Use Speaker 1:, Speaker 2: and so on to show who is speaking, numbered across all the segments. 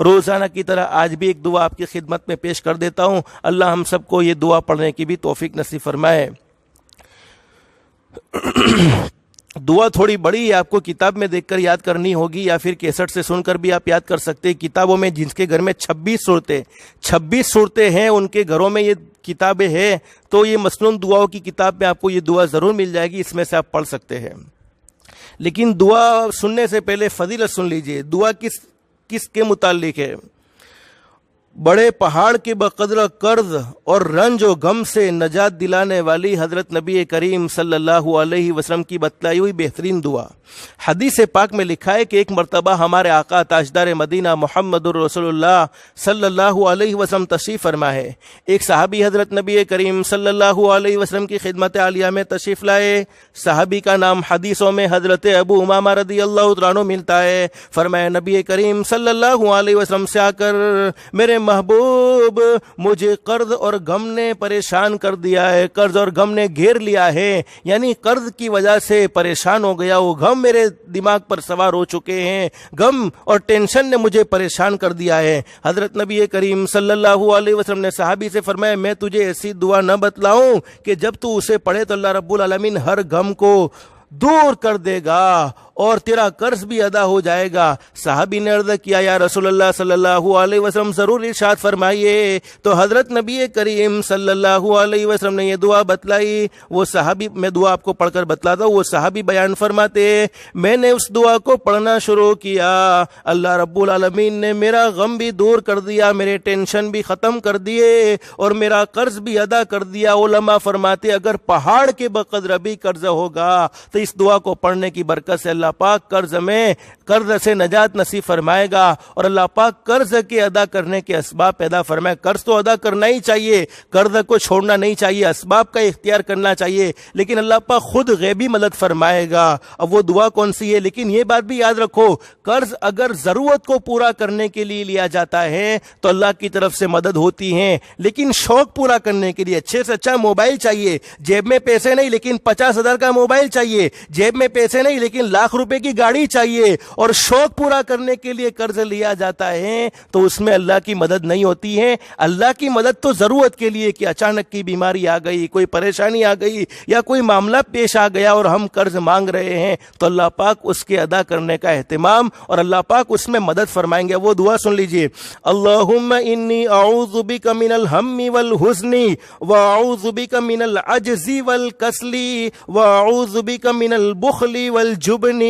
Speaker 1: روزانہ کی طرح آج بھی ایک دعا آپ کی خدمت میں پیش کر دیتا ہوں. اللہ ہم سب کو یہ دعا پڑھنے کی بھی توفیق نصیب فرمائے. دعا تھوڑی بڑی ہے, آپ کو کتاب میں دیکھ کر یاد کرنی ہوگی یا پھر کیسٹ سے سن کر بھی آپ یاد کر سکتے ہیں. کتابوں میں جن کے گھر میں 26 صورتیں ہیں, ان کے گھروں میں یہ کتابیں ہیں, تو یہ مسنون دعاؤں کی کتاب میں آپ کو یہ دعا ضرور مل جائے گی, اس میں سے آپ پڑھ سکتے ہیں. لیکن دعا سننے سے پہلے فضیلت سن لیجئے. دعا کس کے متعلق ہے؟ بڑے پہاڑ کے بقدر قرض اور رنج و غم سے نجات دلانے والی حضرت نبی کریم صلی اللہ علیہ وسلم کی بتلائی ہوئی بہترین دعا. حدیث پاک میں لکھا ہے کہ ایک مرتبہ ہمارے آقا تاجدار مدینہ محمد الرسول اللہ صلی اللہ علیہ وسلم تشریف فرما ہے. ایک صحابی حضرت نبی کریم صلی اللہ علیہ وسلم کی خدمت عالیہ میں تشریف لائے. صحابی کا نام حدیثوں میں حضرت ابو امامہ رضی اللہ تعالیٰ عنہ ملتا ہے. فرمایا نبی کریم صلی اللہ علیہ وسلم سے آ کر, میرے محبوب, مجھے قرض اور غم نے پریشان کر دیا ہے, قرض اور غم نے گھیر لیا ہے, یعنی قرض کی وجہ سے پریشان ہو گیا, وہ غم میرے دماغ پر سوار ہو چکے ہیں, غم اور ٹینشن نے مجھے پریشان کر دیا ہے. حضرت نبی کریم صلی اللہ علیہ وسلم نے صحابی سے فرمایا, میں تجھے ایسی دعا نہ بتلاؤں کہ جب تو اسے پڑھے تو اللہ رب العالمین ہر غم کو دور کر دے گا اور تیرا قرض بھی ادا ہو جائے گا. صحابی نے عرض کیا, یا رسول اللہ صلی اللہ علیہ وسلم ضرور ارشاد فرمائیے. تو حضرت نبی کریم صلی اللہ علیہ وسلم نے یہ دعا بتلائی. وہ صحابی, میں دعا آپ کو پڑھ کر بتلاتا ہوں, وہ صحابی بیان فرماتے, میں نے اس دعا کو پڑھنا شروع کیا, اللہ رب العالمین نے میرا غم بھی دور کر دیا, میرے ٹینشن بھی ختم کر دیے اور میرا قرض بھی ادا کر دیا. علماء فرماتے اگر پہاڑ کے بقدر بھی قرض ہوگا تو اس دعا کو پڑھنے کی برکت سے اللہ پاک قرض سے نجات نصیب فرمائے گا اور اللہ پاک قرض کے ادا کرنے کے اسباب پیدا فرمائے. قرض تو ادا کرنا ہی چاہیے, قرض کو چھوڑنا نہیں چاہیے, اسباب کا اختیار کرنا چاہیے, لیکن اللہ پاک خود غیبی مدد فرمائے گا. اب وہ دعا کون سی ہے؟ لیکن یہ بات بھی یاد رکھو, قرض اگر ضرورت کو پورا کرنے کے لیے لیا جاتا ہے تو اللہ کی طرف سے مدد ہوتی ہے, لیکن شوق پورا کرنے کے لیے, اچھے سے اچھا موبائل چاہیے, جیب میں پیسے نہیں لیکن 50,000 کا موبائل چاہیے, جیب میں پیسے نہیں لیکن لاکھ روپے کی گاڑی چاہیے, اور شوق پورا کرنے کے لیے قرض لیا جاتا ہے تو اس میں اللہ کی مدد نہیں ہوتی ہے. اللہ کی مدد تو ضرورت کے لیے کہ اچانک کی بیماری آ گئی, کوئی پریشانی آ گئی یا کوئی معاملہ پیش آ گیا اور ہم قرض مانگ رہے ہیں تو اللہ پاک اس کے ادا کرنے کا اہتمام اور اللہ پاک اس میں مدد فرمائیں گے. وہ دعا سن لیجئے, اللہم انی اعوذ بک من الہم والحزن واعوذ بک من العجز والکسل واعوذ بک من البخل والجبن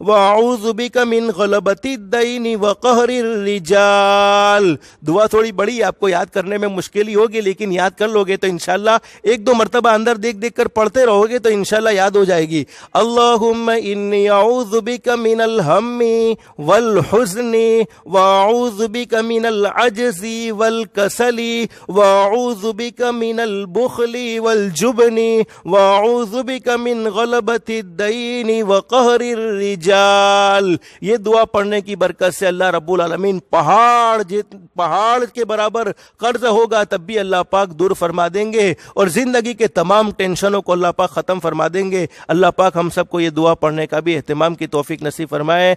Speaker 1: واعوذ بک من غلبۃ الدین وقہر الرجال. دعا تھوڑی بڑی آپ کو یاد کرنے میں مشکل ہی ہوگی, لیکن یاد کر لو گے تو انشاءاللہ ایک دو مرتبہ اندر دیکھ کر پڑھتے رہو گے تو انشاءاللہ یاد ہو جائے گی. اللہم انی اعوذ بک من الہم والحزن واعوذ بک من العجز والکسل واعوذ بک من البخل والجبن واعوذ بک من غلبۃ الدین وقہر الرجال. یہ دعا پڑھنے کی برکت سے اللہ رب العالمین پہاڑ کے برابر قرض ہوگا تب بھی اللہ پاک دور فرما دیں گے اور زندگی کے تمام ٹینشنوں کو اللہ پاک ختم فرما دیں گے. اللہ پاک ہم سب کو یہ دعا پڑھنے کا بھی اہتمام کی توفیق نصیب فرمائے.